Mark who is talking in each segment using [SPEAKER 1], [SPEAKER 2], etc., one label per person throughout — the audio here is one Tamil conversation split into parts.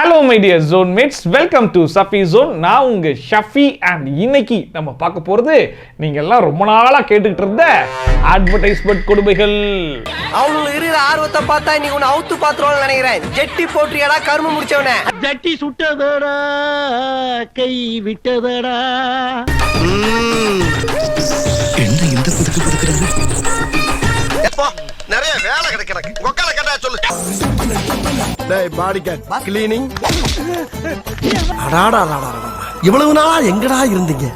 [SPEAKER 1] Hello my dear zone mates, welcome to Safi Zone. நான் உங்க ஷஃபி and இன்னைக்கு நம்ம பார்க்க போறது நீங்க எல்லாம் ரொம்ப நாளா கேட்டுக்கிட்டு இருந்த அட்வர்டைஸ்மென்ட் கொடுமைகள்.
[SPEAKER 2] அவனுக்கு இருக்கிற ஆர்வத்தை பார்த்தா நீ உன்னை அவுத்து பாத்துருவான்னு நினைக்கிறேன். ஜெட்டி போற்றியடா கரும முடிச்சவனே.
[SPEAKER 3] ஜட்டி சுட்டதடா கை விட்டதடா.
[SPEAKER 4] என்ன இந்த புதுக்கு புதுக்குறாங்க?
[SPEAKER 2] எப்போ நிறைய வேலை கிடக்கு. உக்கால கேட்டா சொல்லு. டேய் பாடி கேட் க்ளீனிங். அடாடா. இவ்வளவு நாளா எங்கடா இருந்தீங்க?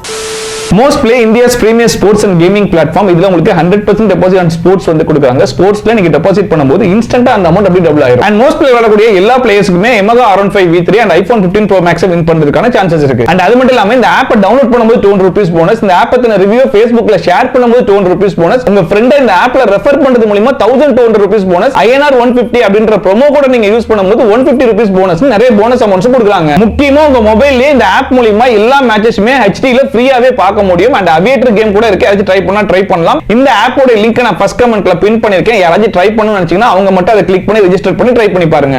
[SPEAKER 1] Most Play India's premier sports and gaming platform. இதுல உங்களுக்கு 100% deposit on sports வந்து கொடுக்குறாங்க. ஸ்போர்ட்ஸ்ல நீங்க டெபாசிட் பண்ணும்போது இன்ஸ்டன்ட்டா அந்த அமௌண்ட் அப்படியே டபுள் ஆயிடும். And Most Play விளையாடக்கூடிய எல்லா பிளேயர்ஸ்க்குமே Yamaha R15 V3 and iPhone 15 Pro Max win பண்றதுக்கான சான்சஸ் இருக்கு. And அது மட்டும் இல்லாம இந்த ஆப்பை டவுன்லோட் பண்ணும்போது 200 rupees போனஸ், இந்த ஆப் பத்தின ரிவ்யூ Facebookல ஷேர் பண்ணும்போது 200 rupees போனஸ், உங்க ஃப்ரெண்டை இந்த ஆப்ல ரெஃபர் பண்றது மூலமா 1200 rupees போனஸ், INR 150 அப்படின்ற ப்ரோமோ கோட நீங்க யூஸ் பண்ணும்போது 150 rupees போனஸ், நிறைய போனஸ் அமௌண்ட்ஸ் கொடுக்குறாங்க. முக்கியமா உங்க மொபைல்லே இந்த ஆப் மூலமா எல்லா மேட்சஸுமே HD ல ஃப்ரீயாவே பார்க்க முடியும். And அவியேட்டர் கேம் கூட இருக்கு. யாராச்சும் ட்ரை பண்ணலாம். இந்த ஆப்போட லிங்க் நான் ஃபர்ஸ்ட் கமெண்ட்ல பின் பண்ணிருக்கேன். யாராச்சும் ட்ரை பண்ணனும்னு நினைச்சீங்கன்னா அவங்க மட்டும் அதை கிளிக் பண்ணி ரெஜிஸ்டர் பண்ணி ட்ரை பண்ணி பாருங்க.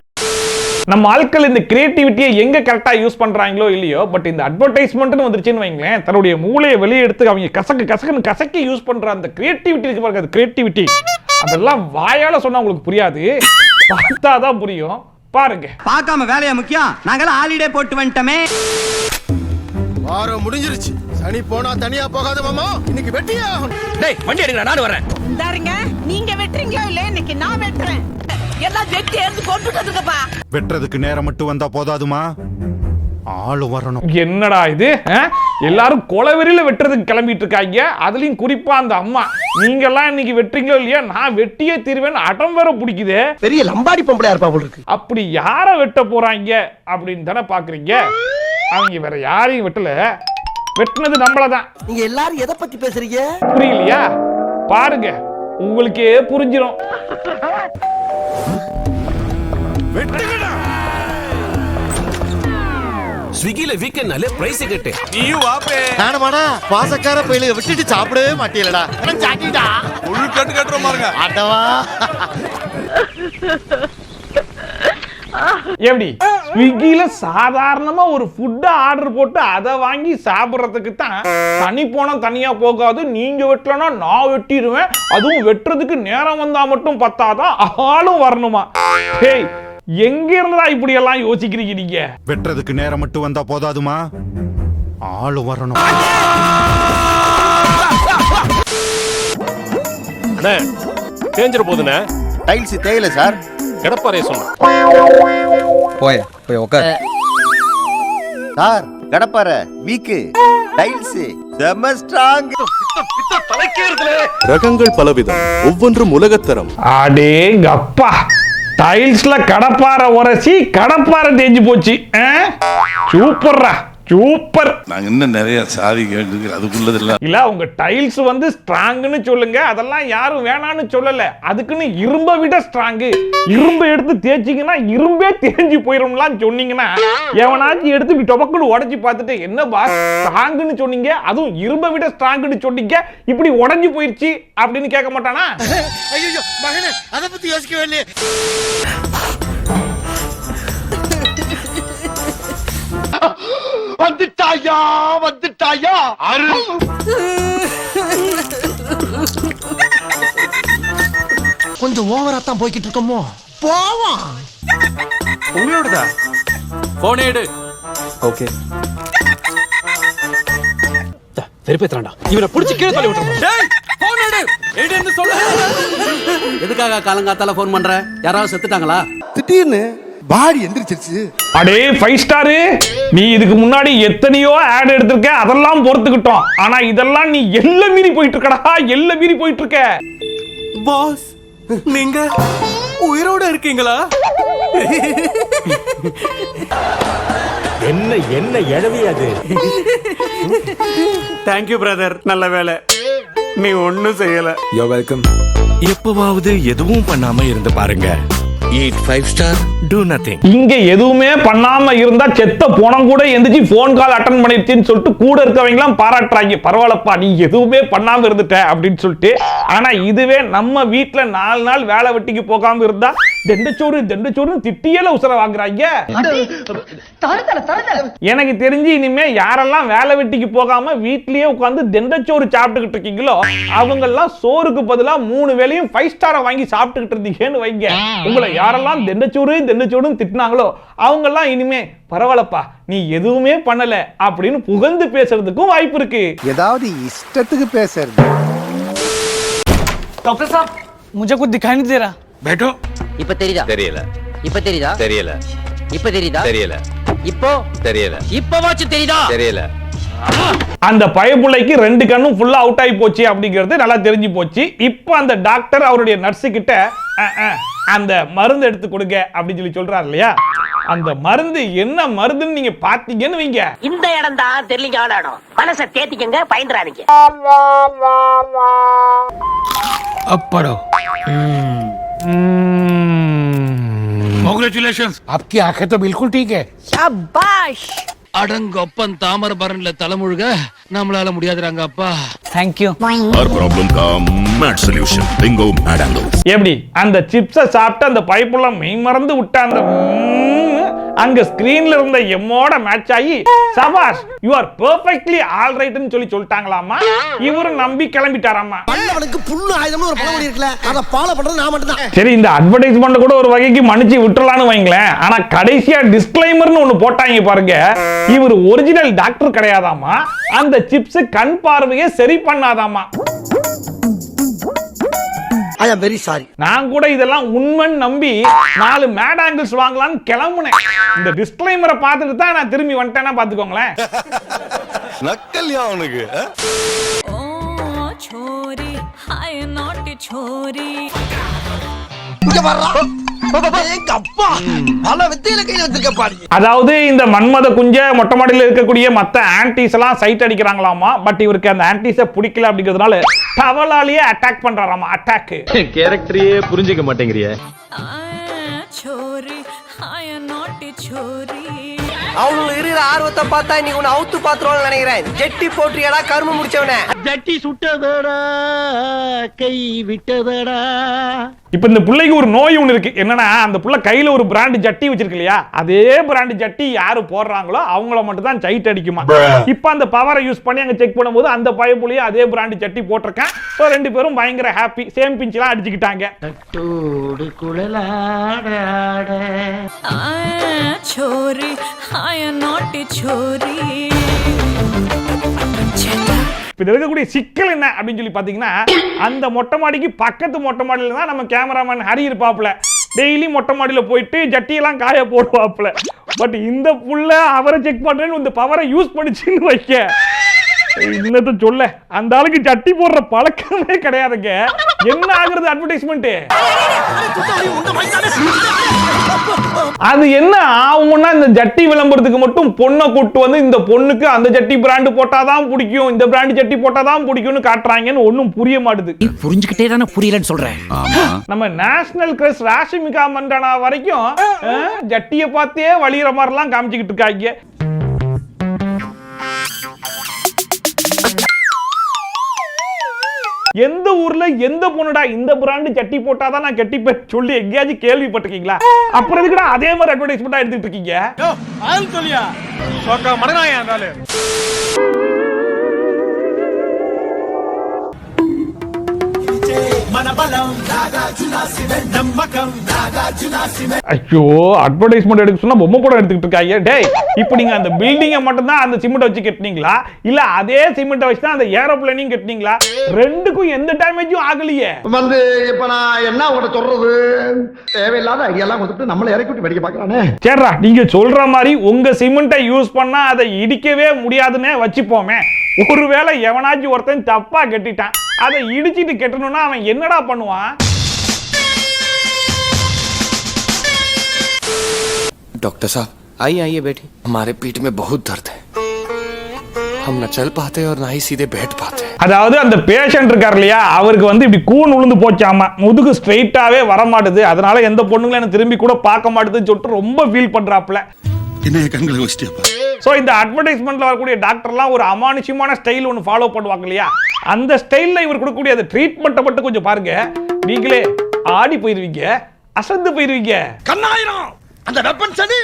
[SPEAKER 1] நம்ம ஆட்கள் இந்த கிரியேட்டிவிட்டியை எங்க கரெக்டா யூஸ் பண்றாங்களோ இல்லையோ, பட் இந்த அட்வர்டைஸ்மெண்ட்னு வந்துருச்சுன்னு வைங்களேன், தன்னுடைய மூளையை வெளியே எடுத்து அவங்க கசக்கு யூஸ் பண்ற அந்த கிரியேட்டிவிட்டி இருக்கு பாருங்க, அது கிரியேட்டிவிட்டி அதெல்லாம் வாயால சொன்னா உங்களுக்கு புரியாது, பார்த்தாதான் புரியும். பாருங்க.
[SPEAKER 3] பார்க்காம வேலையா முக்கியம்? நாங்கலாம் ஹாலிடே போட்டு வந்துட்டோமே.
[SPEAKER 2] வாரம் முடிஞ்சிருச்சு. சனி போனா தனியா போகாத மாமா. இன்னைக்கு வெட்டியா?
[SPEAKER 3] டேய் வண்டி எடுங்கடா, நான் வரேன்.
[SPEAKER 5] இந்தாருங்க, நீங்க வெட்றீங்களோ இல்ல, இன்னைக்கு நான் வெட்றேன். எல்லாம் வெட்டி எடுத்து போட்டுட்டதுப்பா.
[SPEAKER 4] வெட்றதுக்கு நேரம் மட்டும் வந்தா போதாதுமா, ஆளு வரணும்.
[SPEAKER 1] என்னடா இது? எல்லாரும் கொலவெறியில வெட்டுறதுக்கு கிளம்பிட்டு இருக்காங்க. அதுலயும் குறிப்பா அந்த அம்மா, நீங்க எல்லாம் இன்னைக்கு வெட்டுறீங்களோ இல்லையா, நான் வெட்டியே தீர்வேன் அடம் வேற பிடிக்குது.
[SPEAKER 2] பெரிய லம்பாடி பொம்பளையா இருப்பா போல இருக்கு.
[SPEAKER 1] அப்படி யார வெட்ட போறாங்க அப்படின்னு தானே பாக்குறீங்க. அவங்க வேற யாரையும் வெட்டல, வெட்டினது நம்மளதான்.
[SPEAKER 2] நீங்க எல்லாரும் எதை பத்தி பேசுறீங்க?
[SPEAKER 1] புரியலையா? பாருங்க, உங்களுக்கே புரிஞ்சிடும்.
[SPEAKER 6] ஸ்விக்கில வீக்கெண்ட்னாலே பிரைஸ் கட்டு.
[SPEAKER 4] நீயும் வாப்பே.
[SPEAKER 6] நானுமாடா பாசக்கார பையில விட்டுட்டு சாப்பிடவே மாட்டீங்களடா. நான் சாட்டிடா.
[SPEAKER 4] உள் கட்டு கட்டுற பாருங்க.
[SPEAKER 6] ஆட்டவா.
[SPEAKER 1] எப்படி ஸ்விக்கில சாதாரணமா ஒரு ஃபுட் ஆர்டர் போட்டு அதை வாங்கி சாப்பிடுறதுக்கு தான் தனி போனம் தனியா போகாது. நீங்க வெட்டலனா நான் வெட்டிடுவேன். அதுவும் வெட்டுறதுக்கு நேரம் வந்தா மட்டும் பத்தாதான், ஆளும் வரணுமா? ஹேய், எங்க இருந்ததா இப்படி எல்லாம் யோசிக்கிறீங்க நீங்க?
[SPEAKER 4] வெட்றதுக்கு நேரம் மட்டும் வந்தா போதாதுமா, ஆளு வரணும்.
[SPEAKER 6] அண்ணே தேஞ்சிர போதுண்ணே.
[SPEAKER 2] Tiles தேயில sir.
[SPEAKER 6] கடப்பாரே சொன்ன.
[SPEAKER 7] போய் உட்கார்.
[SPEAKER 2] சார் கடப்பார வீக்கு டைல்ஸ் செம ஸ்ட்ராங்.
[SPEAKER 6] ரகங்கள் பலவிதம், ஒவ்வொன்றும் உலகத்தரம்.
[SPEAKER 1] அடேங்கப்பா, டைல்ஸ்ல கடப்பார உரசி கடப்பார தேஞ்சு போச்சு. சூப்பர்ரா, சூப்பர்.
[SPEAKER 8] நாங்க இன்னும் நிறைய சாதி கேட்டு அதுக்குள்ளதெல்லாம்
[SPEAKER 1] இல்ல, உங்க டைல்ஸ் வந்து ஸ்ட்ராங்னு சொல்லுங்க, அதெல்லாம் யாரும் வேணான்னு சொல்லல. அதுக்குன்னு இரும்பை விட ஸ்ட்ராங், இரும்பை எடுத்து தேய்ச்சிங்கன்னா இரும்பே தேஞ்சு போயிரும்லாம் சொன்னீங்கன்னா எவனாச்சும் எடுத்து இப்படி டொபக்குன்னு உடைச்சு பார்த்துட்டு என்ன பாஸ் ஸ்ட்ராங்னு சொன்னீங்க, அதுவும் இரும்பை விட ஸ்ட்ராங்னு சொன்னீங்க, இப்படி உடைஞ்சு போயிருச்சு அப்படின்னு கேட்க மாட்டானா?
[SPEAKER 6] ஐயோ மகனே, அத பத்தி யோசிக்கவே இல்லையே. வந்துட்டாயா
[SPEAKER 2] கொஞ்சம் ஓவரா தான் போய்கிட்டு இருக்கோமோ. போவோம்.
[SPEAKER 6] உங்களோடதா போன் எடு.
[SPEAKER 7] ஓகே.
[SPEAKER 6] வெறுப்பேத்துறான்டா. இவனை புடிச்சு கீழே தள்ளி விட்டுறோம். டேய் போன் எடு. எடுன்னு சொல்லு.
[SPEAKER 3] எதுக்காக காலங்காத்தால ஃபோன் பண்ற? யாராவது செத்துட்டாங்களா?
[SPEAKER 2] திடீர்னு பாடி எந்திரிச்சிருச்சு.
[SPEAKER 1] அடே 5 ஸ்டார், நீ இதுக்கு முன்னாடி எத்தனையோ ஆட் எடுத்திருக்க, அதெல்லாம் பொறுத்துக்கிட்டோம். ஆனா இதெல்லாம் நீ எல்லை மீறி போயிட்டு இருக்கடா, எல்லை மீறி போயிட்டு இருக்க.
[SPEAKER 6] பாஸ் நீங்க உயிரோட இருக்கீங்களா?
[SPEAKER 3] என்ன எழவி அது? தேங்க்யூ பிரதர், நல்ல வேலை நீ ஒண்ணும் செய்யல.
[SPEAKER 7] You welcome.
[SPEAKER 6] எப்பவாவது எதுவும் பண்ணாம இருந்து பாருங்க. Eat 5 star, do nothing.
[SPEAKER 1] இங்க எதுவுமே பண்ணாம இருந்தா செத்த போனம் கூட எந்திரிச்சு போன் கால் அட்டன் பண்ணிருச்சுன்னு சொல்லிட்டு கூட இருக்கவங்க எல்லாம் பாராட்டுறாங்க. பரவாயில்லப்பா, நீ எதுவுமே பண்ணாம இருந்துட்ட அப்படின்னு சொல்லிட்டு. ஆனா இதுவே நம்ம வீட்டுல 4 நாள் வேலை வெட்டிக்கு போகாம இருந்தா தண்டச்சோறு திட்டியல உசர வாங்குறாங்க. எனக்கு தெரிஞ்சு இனிமே யாரெல்லாம் வேலை வெட்டிக்கு போகாம வீட்லயே உட்கார்ந்து தண்டச்சோறு சாப்பிட்டுக்கிட்டு இருக்கீங்களோ அவங்க எல்லாம் சோறுக்கு பதிலா 3 வேளையும் 5 ஸ்டாரை வாங்கி சாப்பிட்டுக்கிட்டு இருந்தீங்கன்னு வைங்க. உங்களை யாரெல்லாம் தண்டச்சோறுன்னு திட்டினாங்களோ அவங்க எல்லாம் இனிமே பரவாயில்லப்பா நீ எதுவுமே பண்ணல அப்படின்னு புகழ்ந்து பேசுறதுக்கும் வாய்ப்பு இருக்கு.
[SPEAKER 7] ஏதாவது இஷ்டத்துக்கு பேசுறது.
[SPEAKER 9] डॉक्टर साहब मुझे कुछ दिखाई नहीं दे रहा.
[SPEAKER 6] बैठो.
[SPEAKER 9] இப்ப தெரியுதா?
[SPEAKER 6] தெரியல.
[SPEAKER 9] இப்ப தெரியுதா?
[SPEAKER 6] தெரியல.
[SPEAKER 9] இப்ப தெரியுதா?
[SPEAKER 6] தெரியல.
[SPEAKER 9] இப்போ
[SPEAKER 6] தெரியல.
[SPEAKER 9] இப்பவாச்சும் தெரியுதா?
[SPEAKER 6] தெரியல.
[SPEAKER 1] அந்த பயப்புள்ளைக்கு 2 கண்ணும் ஃபுல்லா அவுட் ஆகி போச்சு அப்படிங்கிறது நல்லா தெரிஞ்சு போச்சு. இப்போ அந்த டாக்டர் அவருடைய நர்ஸு கிட்ட அந்த மருந்து எடுத்து கொடுங்க அப்படின்னு சொல்லி சொல்றாரு இல்லையா? அந்த மருந்து என்ன மருந்துன்னு நீங்க பாத்தீங்கன்னு வைங்க.
[SPEAKER 5] இந்த இடம் தான் தெரியலங்க இடம். மனசை தேத்திக்கங்க, பயந்துறாதீங்க.
[SPEAKER 6] पढ़ो. Congratulations.
[SPEAKER 3] आपकी आंखें तो बिल्कुल ठीक है.
[SPEAKER 5] शाबाश.
[SPEAKER 3] அடங்கொப்பன் தாமரபரன்ல தலைமுழுக நம்மளால முடியாதுறாங்க அப்பா.
[SPEAKER 9] Thank you.
[SPEAKER 10] हर प्रॉब्लम का मैट सॉल्यूशन बिंगो मैडांगो.
[SPEAKER 1] எப்படி அந்த சிப்ஸை சாப்பிட்டு அந்த பைப்புள்ள மெய் மறந்து விட்ட அந்த அங்க ஸ்கிரீன்ல இருந்த எம்மோட மேட்ச் ஆகி சபாஷ் யூ ஆர் பெர்ஃபெக்ட்லி ஆல் ரைட்னு சொல்லி சொல்லிட்டாங்களாமா. இவரு நம்பி கிளம்பிட்டாராமா.
[SPEAKER 2] பல்லவனுக்கு புல்லு ஆயுதம்னு ஒரு பழமொழி இருக்குல்ல, அத ஃபாலோ பண்றது நான் மட்டும் தான்.
[SPEAKER 1] சரி இந்த அட்வர்டைஸ்மென்ட் கூட ஒரு வகைக்கு மன்னிச்சு விட்டுறலாம்னு வைங்களேன். ஆனா கடைசியா டிஸ்க்ளைமர்னு ஒன்னு போட்டாங்க பாருங்க. இவர் ஒரிஜினல் டாக்டர் கிடையாதாமா. அந்த சிப்ஸ் கண் பார்வையை சரி பண்ணாதாமா.
[SPEAKER 2] ஐ அம் வெரி சாரி.
[SPEAKER 1] நான் கூட இதெல்லாம் உண்மைன்னு நம்பி 4 மேட் ஆங்கிள்ஸ் வாங்கலாம்னு கிளம்புனேன். இந்த டிஸ்க்ளைமரை பார்த்துட்டு தான் நான் திரும்பி வந்துட்டேன்னா பாத்துக்கோங்களேன்.
[SPEAKER 2] நக்கல்யா அவனுக்கு.
[SPEAKER 5] छोरी हाय नॉट छोरी.
[SPEAKER 2] இங்க வர்றா. எங்க அப்பா பல வித்தையில கையில வச்சிருக்க பாடி.
[SPEAKER 1] அதாவது இந்த மன்மத குஞ்ச மொட்டை மாடியில் இருக்கக்கூடிய மத்த ஆன்டிஸ் எல்லாம் சைட் அடிக்கிறாங்களாமா. பட் இவருக்கு அந்த ஆன்டிஸை பிடிக்கல அப்படிங்கிறதுனால டவலாலேயே அட்டாக் பண்றாராமா. அட்டாக்
[SPEAKER 11] கேரக்டரையே புரிஞ்சுக்க மாட்டேங்கிறியே.
[SPEAKER 5] छोरी हाय नॉट छोरी.
[SPEAKER 9] அவங்க இருக்கிற ஆர்வத்தை பார்த்தா இன்னைக்கு உன்னை அவுத்து பாத்துருவான்னு நினைக்கிறேன். ஜெட்டி போட்டுறியடா கரும முடிச்சவனே.
[SPEAKER 11] ஜட்டி சுட்டதடா கை விட்டதடா.
[SPEAKER 1] இப்ப இந்த பிள்ளைக்கு ஒரு நோய் ஒன்று இருக்கு. என்னன்னா அந்த புள்ள கையில ஒரு பிராண்ட் ஜட்டி வச்சிருக்கு இல்லையா? அதே பிராண்ட் ஜட்டி யாரு போடுறாங்களோ அவங்கள மட்டும் தான் சைட் அடிக்குமா. இப்ப அந்த பவரை யூஸ் பண்ணி அங்க செக் பண்ணும்போது அந்த பயப்புள்ளையே அதே பிராண்ட் ஜட்டி போட்டிருக்கேன். ஸோ 2 பேரும் பயங்கர ஹாப்பி. சேம் பிஞ்ச்லாம் அடிச்சுக்கிட்டாங்க.
[SPEAKER 11] தட்டோடு குழலாடாட.
[SPEAKER 5] छोरी हाय नॉट छोरी.
[SPEAKER 1] இப்ப இருக்கக்கூடிய சிக்கல் என்ன அப்படின்னு சொல்லி பாத்தீங்கன்னா அந்த மொட்டை மாடிக்கு பக்கத்து மொட்டை மாடியில தான் நம்ம கேமராமேன் ஹரி இருப்பாப்ல. டெய்லி மொட்டை மாடியில போயிட்டு ஜட்டியெல்லாம் காய போடுவாப்ல. பட் இந்த புள்ள அவரை செக் பண்றேன்னு இந்த பவரை யூஸ் பண்ணிச்சுன்னு வைக்க இன்னத்தை சொல்ல அந்த ஆளுக்கு ஜட்டி போடுற பழக்கமே கிடையாதுங்க. என்ன ஆகுறது அட்வர்டைஸ்மெண்ட்? அது என்ன ஆகும்னா இந்த ஜட்டி விளம்பரத்துக்கு மட்டும் பொண்ணை கூட்டு வந்து இந்த பொண்ணுக்கு அந்த ஜட்டி பிராண்ட் போட்டாதான் பிடிக்கும், இந்த பிராண்ட் ஜட்டி போட்டாதான் பிடிக்கும்னு காட்டுறாங்கன்னு ஒன்னும் புரிய மாட்டுது.
[SPEAKER 9] புரிஞ்சுக்கிட்டே தானே புரியலன்னு சொல்றேன்.
[SPEAKER 1] நம்ம நேஷனல் கிரஸ் ராஷ்மிகா மண்டனா வரைக்கும் ஜட்டியை பார்த்தே வலிகிற மாதிரிலாம் காமிச்சுக்கிட்டு இருக்காங்க. எந்த ஊர்ல எந்த பொண்ணுடா இந்த பிராண்ட் சட்டி போட்டாதான் நான் கட்டிப்பேன் சொல்லி எங்கேயாச்சும் கேள்விப்பட்டிருக்கீங்களா? அப்புறம் எதுக்குடா அதே மாதிரி அட்வர்டைஸ்மெண்டா எடுத்துட்டு இருக்கீங்க? ஐயோ அட்வர்டைஸ்மெண்ட் எடுக்க சொன்னா பொம்மை படம் எடுத்துக்கிட்டு இருக்காங்க. டேய் இப்போ நீங்க அந்த பில்டிங்கை மட்டும் தான் அந்த சிமெண்ட் வச்சு கட்டினீங்களா இல்ல அதே சிமெண்ட் வச்சு தான் அந்த ஏரோப்ளேனையும் கட்டினீங்களா? ரெண்டுக்கும் எந்த டேமேஜும் ஆகலையே.
[SPEAKER 2] வந்து இப்ப நான் என்ன உங்கள்ட்ட சொல்றது? தேவையில்லாத ஐடியாலாம் கொடுத்துட்டு நம்மள இறக்கி விட்டு படிக்க பாக்குறானே.
[SPEAKER 1] சரிடா நீங்க சொல்ற மாதிரி உங்க சிமெண்ட்டை யூஸ் பண்ணா அதை இடிக்கவே முடியாதுன்னு வச்சுப்போமே. ஒருவேளை எவனாச்சும் ஒருத்தன் தப்பா கட்டிட்டான், அதை இடிச்சிட்டு கட்டணும்னா அவன் என்னடா பண்ணுவான்?
[SPEAKER 11] डॉक्टर साहब आइए आइए बैठिए. हमारे पीठ में बहुत दर्द है. हम न चल पाते और ना ही सीधे बैठ पाते.
[SPEAKER 1] அதாவது அந்த பேஷண்ட் இருக்கார் இல்லையா அவருக்கு வந்து இப்படி கூன் உளுந்து போச்சாமா. முதுகு ஸ்ட்ரெயிட்டாவே வர மாட்டுது. அதனால எந்த பொண்ணுங்களும் என்ன திரும்பி கூட பார்க்க மாட்டுதுன்னு சொல்லிட்டு ரொம்ப ஃபீல் பண்றாப்ல.
[SPEAKER 10] என்ன கண்களை வச்சிட்டியாப்பா?
[SPEAKER 1] சோ இந்த அட்வர்டைஸ்மெண்ட்ல வரக்கூடிய டாக்டர்லாம் ஒரு அமானுஷ்யமான ஸ்டைல் ஒன்று ஃபாலோ பண்ணுவாங்க இல்லையா? அந்த ஸ்டைல்ல இவர் கொடுக்கக்கூடிய அந்த ட்ரீட்மெண்ட்டை மட்டும் கொஞ்சம் பாருங்க. நீங்களே ஆடி போயிருவீங்க. அசந்து போயிருவீங்க.
[SPEAKER 2] கண்ணாயிரம் அந்த வெப்பன் சனி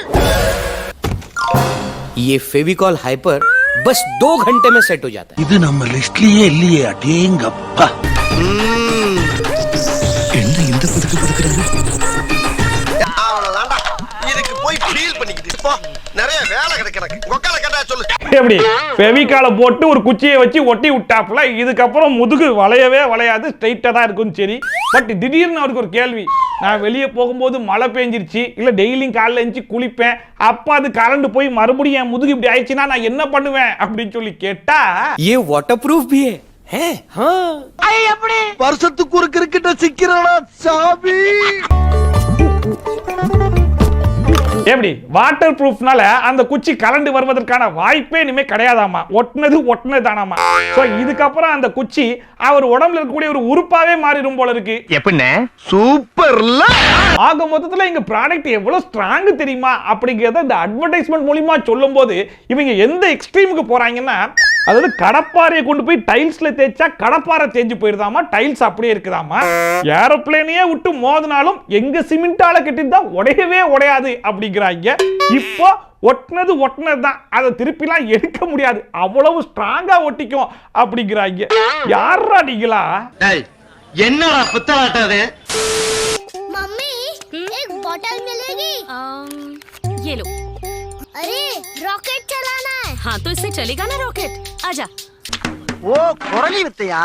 [SPEAKER 11] ये फेविकॉल हाइपर बस 2 घंटे में सेट हो जाता है.
[SPEAKER 2] இது நம்ம லிஸ்ட்லயே இல்லையே அடேங்கப்பா. என்ன இந்த புதுக்கு புதுக்குறாரு? அவ்வளவுதான்டா. இதுக்கு போய் ஃபீல் பண்ணிக்கிட்டு போ. நிறைய வேலை கிடக்கு எனக்கு. கொக்கால கேட்டா சொல்லு.
[SPEAKER 1] எப்படி ஃபெவிகால போட்டு ஒரு குச்சியை வச்சு ஒட்டி விட்டாப்ல. இதுக்கப்புறம் முதுகு வளையவே வளையாது, ஸ்ட்ரைட்டா தான் இருக்கும். சரி, பட் திடீர்னு அவருக்கு ஒரு கேள்வி. நான் வெளியே போகும்போது மழை பெஞ்சிருச்சு, இல்ல டெய்லியும் காலைல எழுந்து குளிப்பேன், அப்ப அது கரண்ட் போய் மறுபடியும் என் முதுகு இப்படி ஆயிடுச்சுன்னா நான் என்ன பண்ணுவேன் அப்படின்னு சொல்லி கேட்டா,
[SPEAKER 11] ये वाटरप्रूफ भी है हाँ.
[SPEAKER 2] வருஷத்துக்கு ஒரு கிரிக்கெட்ட சிக்கிறடா சாமி.
[SPEAKER 1] எப்படி வாட்டர் ப்ரூஃப்னால அந்த குச்சி கரண்ட் வருவதற்கான வாய்ப்பே இனிமே கிடையாதாமா. ஒட்டுனதானாமா. சோ இதுக்கப்புறம் அந்த குச்சி அவர் உடம்புல இருக்கக்கூடிய ஒரு உறுப்பாவே மாறிடும் போல இருக்கு.
[SPEAKER 2] எப்படின்னு சூப்பர்ல.
[SPEAKER 1] ஆக மொத்தத்துல இங்க ப்ராடக்ட் எவ்வளவு ஸ்ட்ராங் தெரியுமா அப்படிங்கறத இந்த அட்வர்டைஸ்மெண்ட் மூலமா சொல்லும் போது இவங்க எந்த எக்ஸ்ட்ரீமுக்கு போறாங்கன்னா, அதாவது கடப்பாறையை கொண்டு போய் டைல்ஸ்ல தேய்ச்சா கடப்பாறை தேஞ்சு போயிருதாமா, டைல்ஸ் அப்படியே இருக்குதாமா. ஏரோப்ளேனையே விட்டு மோதினாலும் எங்க சிமெண்டால கட்டிருந்தா உடையவே உடையாது அப்படிங்கிறாங்க. இப்போ ஒட்டினது தான், அதை திருப்பிலாம் எடுக்க முடியாது, அவ்வளவு ஸ்ட்ராங்கா ஒட்டிக்கும் அப்படிங்கிறாங்க. யாரா நீங்களா?
[SPEAKER 2] என்னடா புத்தலாட்டாது?
[SPEAKER 5] मम्मी एक बॉटल मिलेगी? ये लो. अरे रॉकेट चलाना है. हाँ तो इससे चलेगा ना रॉकेट. आजा.
[SPEAKER 9] ஓ குரலி வித்தையா?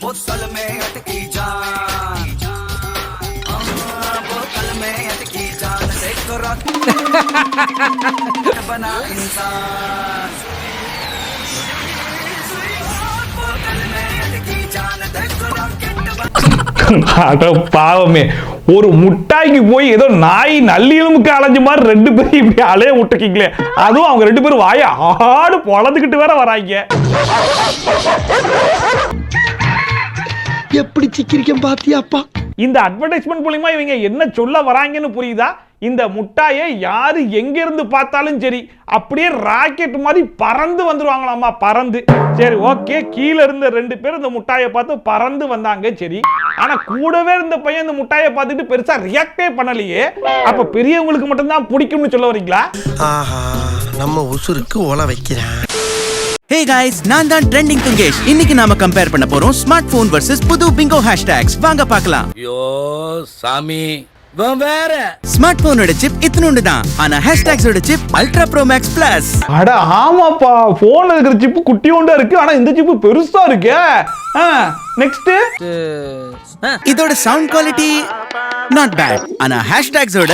[SPEAKER 3] बोतल में अटकी जान, बोतल में अटकी जान से तो बना इंसान. बोतल में अटकी जान देखो रॉकेट.
[SPEAKER 1] அட பாவமே, ஒரு முட்டாய்க்கு போய் ஏதோ நாய் நல்லியலுமுக்கு அலைஞ்ச மாதிரி 2 பேரும் இப்படி அலைய விட்டுக்கீங்களே. அதுவும் அவங்க 2 பேரும் வாய ஆடு பொழந்துக்கிட்டு வேற வராங்க.
[SPEAKER 2] எப்படி சிக்கிரிக்கம் பாத்தியாப்பா?
[SPEAKER 1] இந்த அட்வர்டைஸ்மெண்ட் மூலமா இவங்க என்ன சொல்ல வராங்கன்னு புரியுதா? இந்த முட்டாயை யாரு எங்க இருந்து பார்த்தாலும் சரி அப்படியே ராக்கெட் மாதிரி பறந்து வந்துருவாங்களாமா, பறந்து. சரி ஓகே, கீழே இருந்த 2 பேர் இந்த முட்டாயை பார்த்து பறந்து வந்தாங்க. சரி, ஆனா கூடவே இருந்த பையன் இந்த முட்டாயை பார்த்துட்டு பெருசா ரியாக்டே பண்ணலையே. அப்ப பெரியவங்களுக்கு மட்டும்தான் பிடிக்கும்னு சொல்ல வரீங்களா?
[SPEAKER 2] ஆஹா, நம்ம உசுருக்கு ஓல வைக்கிறான்.
[SPEAKER 3] ஹே गाइस, நான் தான் ட்ரெண்டிங் துங்கேஷ். இன்னைக்கு நாம கம்பேர் பண்ண போறோம் ஸ்மார்ட் போன் வர்சஸ் புது பிங்கோ ஹேஷ்டேக்ஸ். வாங்க பார்க்கலாம்.
[SPEAKER 6] ஐயோ சாமி, வேற
[SPEAKER 3] ஸ்மார்ட் போனோட சிப் இத்தனோண்டு தான், ஆனா ஹேஷ்டேக்ஸோட chip ultra pro max plus.
[SPEAKER 1] அட ஆமாப்பா, போன்ல இருக்கிற சிப்பு குட்டியோண்டா இருக்கு, ஆனா இந்த சிப்பு பெருசா இருக்கு. நெக்ஸ்ட்,
[SPEAKER 3] இதோட சவுண்ட் குவாலிட்டி நாட் பேட், ஆனா ஹேஷ்டேக்ஸோட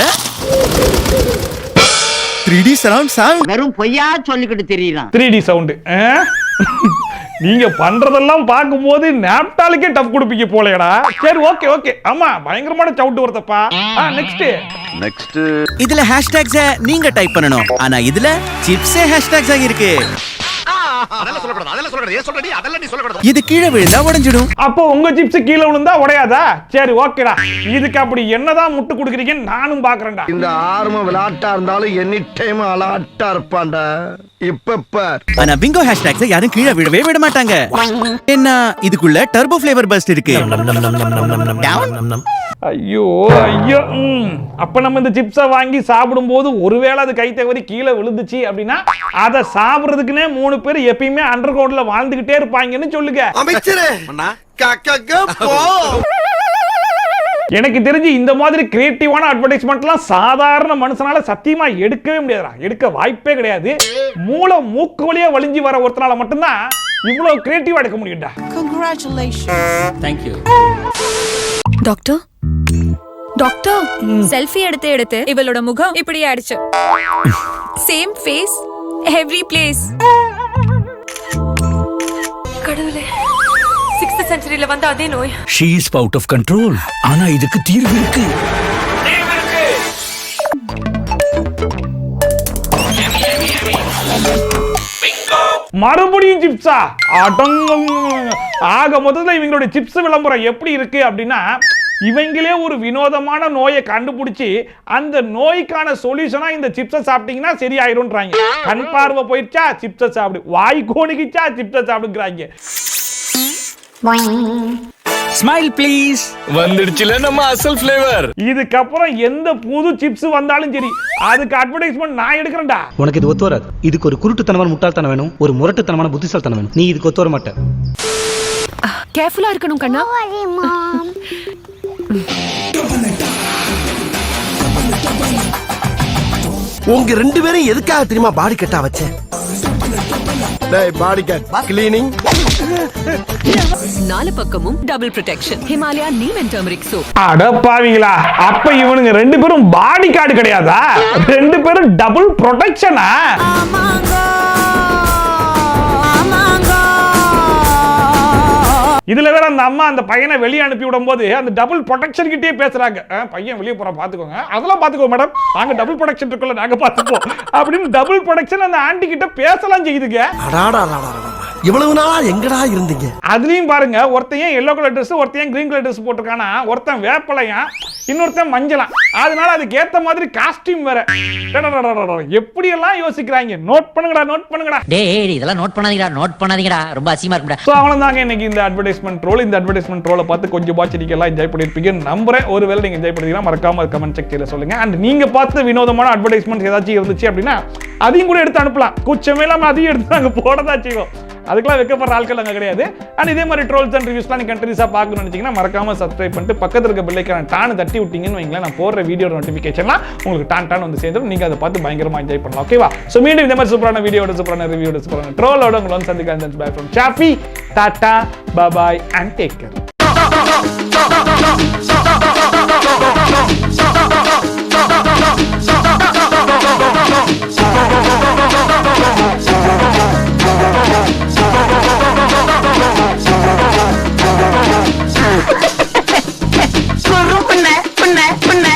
[SPEAKER 3] 3D சரவுண்ட் சவுண்ட்
[SPEAKER 9] வெறும் பொய்யா சொல்லிக்கிட்டு தெரியலாம்.
[SPEAKER 1] 3D sound. நீங்க பண்றதெல்லாம் பார்க்கும்போது நாப்டாலுக்கே டஃப் கொடுப்பீங்க போலடா. சரி ஓகே ஓகே, ஆமா பயங்கரமான சவுண்ட் வருதப்பா. நெக்ஸ்ட்
[SPEAKER 3] இதுல ஹேஷ்டேக்ஸ நீங்க டைப் பண்ணணும், ஆனா இதுல சிப்ஸே ஹேஷ்டேக்ஸ் இருக்கு.
[SPEAKER 2] அதெல்லாம் சொல்லக்கூடாது, அதெல்லாம் சொல்லக்கூடாது. ஏன் சொல்றடி? அதெல்லாம் நீ சொல்லக்கூடாது.
[SPEAKER 3] இது கீழே விழுந்தா உடைஞ்சிடும்.
[SPEAKER 1] அப்போ உங்க சிப்ஸ் கீழே விழுந்தா உடையாதா? சரி ஓகேடா, இதுக்கு அப்படி என்னதான் முட்டு கொடுக்குறீங்கன்னு நானும் பாக்குறேன்டா.
[SPEAKER 2] இந்த ஆர்ம விளையாட்டா இருந்தாலும் எனி டைம் அலாட்டா இருப்பான்டா. இப்ப
[SPEAKER 3] ஆனா பிங்கோ ஹேஷ்டேக்ஸ யாரும் கீழே விடவே விட மாட்டாங்க. என்ன இதுக்குள்ள டர்போ ஃபிளேவர் பர்ஸ்ட் இருக்கு.
[SPEAKER 1] ஐயோ ஐயோ. அப்ப நம்ம இந்த சிப்ஸை வாங்கி சாப்பிடும் போது ஒருவேளை அது கை தவறி கீழே விழுந்துச்சு அப்படின்னா அதை சாப்பிடுறதுக்குன்னே 3 பேர் எப்பயுமே அண்டர் கிரவுண்ட்ல வாழ்ந்துகிட்டே இருப்பாங்கன்னு சொல்லுங்க.
[SPEAKER 2] அமைச்சரே போ.
[SPEAKER 1] எனக்கு தெரிஞ்சு இந்த மாதிரி கிரியேட்டிவான அட்வர்டைஸ்மெண்ட்லாம் சாதாரண மனுஷனால சத்தியமா எடுக்கவே முடியாதுடா, எடுக்க வாய்ப்பே கிடையாது. மூளை மூக்கு வழியா வலிஞ்சு வர ஒருத்தனால மட்டும்தான் இவ்வளவு கிரியேட்டிவா எடுக்க முடியும்டா.
[SPEAKER 3] Thank you.
[SPEAKER 5] Doctor doctor, selfie எடுத்து இவளோட முகம் இப்படி ஆயிடுச்சு. Same face every place. கடவுளே, 6th செஞ்சுரியில வந்த அதே நோய்.
[SPEAKER 6] She is out of control. ஆனா இதுக்கு தீர்வு இருக்கு.
[SPEAKER 1] மறுபடியும் சிப்ஸா? ஆக மொத்தத்துல இவங்களுடைய சிப்ஸ் விளம்பரம் எப்படி இருக்கு அப்படின்னா, இவங்களே ஒரு வினோதமான நோயை கண்டுபிடிச்சி அந்த நோய்க்கான சொல்யூஷனா இந்த சிப்ஸை சாப்பிட்டீங்கன்னா சரியாயிரும்ன்றாங்க. கண் பார்வை போயிடுச்சா சிப்ஸை சாப்பிடு, வாய் கோணிக்கிச்சா சிப்ஸை சாப்பிடுங்கிறாங்க.
[SPEAKER 6] Smile please. வந்துடுச்சுல நம்ம அசல் ஃப்ளேவர்.
[SPEAKER 1] இதுக்கப்புறம் எந்த புது சிப்ஸ் வந்தாலும் சரி அதுக்கு அட்வர்டைஸ்மெண்ட் நான் எடுக்கிறேன்டா.
[SPEAKER 7] உனக்கு இது ஒத்து வராது. இதுக்கு ஒரு குருட்டுத்தனமான முட்டாள்தனம் வேணும், ஒரு முரட்டுத்தனமான புத்திசாலித்தனம் வேணும். நீ இதுக்கு ஒத்து வர மாட்ட.
[SPEAKER 5] கேர்ஃபுல்லா இருக்கணும் கண்ணா.
[SPEAKER 2] உங்க 2 பேரும் எதுக்காக தெரியுமா பாடி கட்டா வச்சேன்? டேய் பாடி கட் கிளீனிங்
[SPEAKER 5] 4 பக்கமும் double protection. Himalaya neem and turmeric soap.
[SPEAKER 1] அட பாவிங்களா, அப்ப இவனுங்க 2 பேரும் பாடி கார்டு கிடையாதா? 2 பேரும் டபுள் ப்ரொடெக்ஷனா? இதுல வேற அந்த அம்மா அந்த பையனை வெளியே அனுப்பி விடும்போது அந்த டபுள் ப்ரொடெக்ஷன் கிட்டே பேசுறாங்க. பையன் வெளியே போற பாத்துக்கோங்க, அதெல்லாம் பாத்துக்கோ மேடம், நாங்க டபுள் ப்ரொடெக்ஷன் இருக்குல்ல நாங்க பாத்துப்போம் அப்படின்னு டபுள் ப்ரொடெக்ஷன் அந்த ஆண்டி கிட்ட பேசலாம் செய்யுதுங்க.
[SPEAKER 2] இவ்வளவு நாளா எங்கடா இருந்தீங்க?
[SPEAKER 1] அதுலயும் பாருங்க, ஒருத்தையும் எல்லோ கலர் ட்ரெஸ், ஒருத்தையும் கிரீன் கலர் ட்ரெஸ் போட்டிருக்கானா, ஒருத்தன் வேப்பலையா, இன்னொருத்தன் மஞ்சளாம். அதனால அதுக்கு ஏத்த மாதிரி காஸ்டியூம் வேற. எப்படி எல்லாம் யோசிக்கிறாங்க. நோட் பண்ணுங்கடா, நோட் பண்ணுங்கடா.
[SPEAKER 9] டேய் இதெல்லாம் நோட் பண்ணாதீங்கடா, ரொம்ப அசிங்கமா இருக்குடா.
[SPEAKER 1] சோ அவ்வளவுதாங்க இன்னைக்கு இந்த அட்வர்டைஸ்மென்ட் ரோல். இந்த அட்வர்டைஸ்மென்ட் ரோலை பார்த்து கொஞ்சம் பாச்சு நீங்க எல்லாம் என்ஜாய் பண்ணிருப்பீங்க நம்புறேன். ஒருவேளை நீங்க என்ஜாய் பண்ணிருந்தீங்கன்னா மறக்காம கமெண்ட் செக்ஷன்ல சொல்லுங்க. அண்ட் நீங்க பார்த்த வினோதமான அட்வர்டைஸ்மெண்ட் ஏதாச்சும் இருந்துச்சு அப்படின்னா அதையும் கூட எடுத்து அனுப்பலாம். குச்சமே இல்லாம அதையும் எடுத்து நாங்க போடதான் செய்வோம். அதுக்கெல்லாம் வைக்கப்படுற ஆட்கள் அங்கே கிடையாது. அண்ட் இதே மாதிரி ட்ரோல்ஸ் அண்ட் ரிவ்யூஸ்லாம் நீங்கள் கண்டினியூஸாக பார்க்கணும்னு நினச்சிங்கன்னா மறக்காம சப்ஸ்கிரைப் பண்ணிட்டு பக்கத்தில் இருக்க பெல்லைக்கான டான் தட்டி விட்டீங்கன்னு வைங்களேன், நான் போடுற வீடியோ நோட்டிஃபிகேஷன்லாம் உங்களுக்கு டான் வந்து சேர்ந்துடும். நீங்கள் அதை பார்த்து பயங்கரமாக என்ஜாய் பண்ணலாம். ஓகேவா? ஸோ மீண்டும் இந்த மாதிரி சூப்பரான வீடியோட, சூப்பரான ரிவ்யூட, சூப்பரான ட்ரோலோட உங்களை வந்து சந்திக்கிறேன். By from Shafi. Tata, bye and take care.